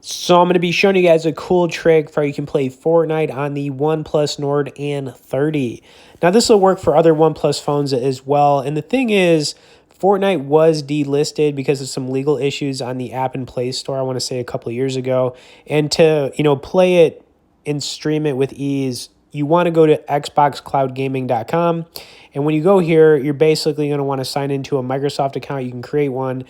So I'm going to be showing you guys a cool trick for how you can play Fortnite on the OnePlus Nord N30. Now this will work for other OnePlus phones as well. And the thing is, Fortnite was delisted because of some legal issues on the App and Play Store, I want to say a couple of years ago. And to, play it and stream it with ease, you want to go to xboxcloudgaming.com. And when you go here, you're basically going to want to sign into a Microsoft account. You can create one.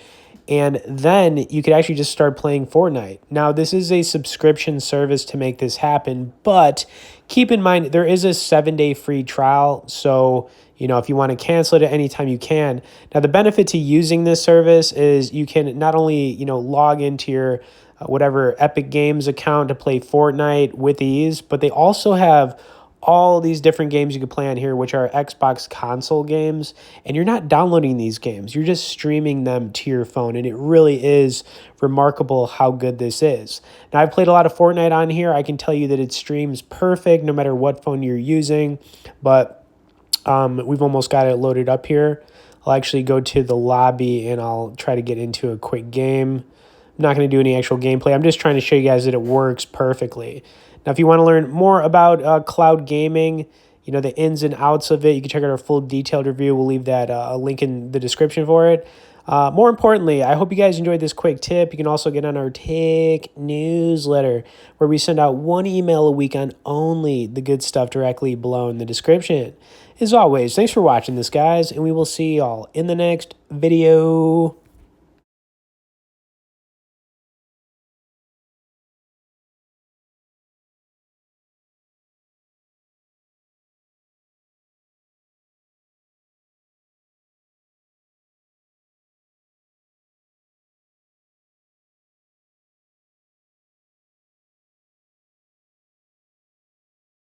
And then you could actually just start playing Fortnite. Now, this is a subscription service to make this happen, but keep in mind there is a 7-day free trial. So, if you want to cancel it at any time, you can. Now, the benefit to using this service is you can not only, log into your whatever Epic Games account to play Fortnite with ease, but they also have all these different games you can play on here, which are Xbox console games, and you're not downloading these games. You're just streaming them to your phone, and it really is remarkable how good this is. Now, I've played a lot of Fortnite on here. I can tell you that it streams perfect no matter what phone you're using, but we've almost got it loaded up here. I'll actually go to the lobby, and I'll try to get into a quick game. I'm not going to do any actual gameplay. I'm just trying to show you guys that it works perfectly. Now, if you want to learn more about cloud gaming, the ins and outs of it, you can check out our full detailed review. We'll leave that a link in the description for it. More importantly, I hope you guys enjoyed this quick tip. You can also get on our Tech newsletter, where we send out one email a week on only the good stuff directly below in the description. As always, thanks for watching this, guys, and we will see y'all in the next video.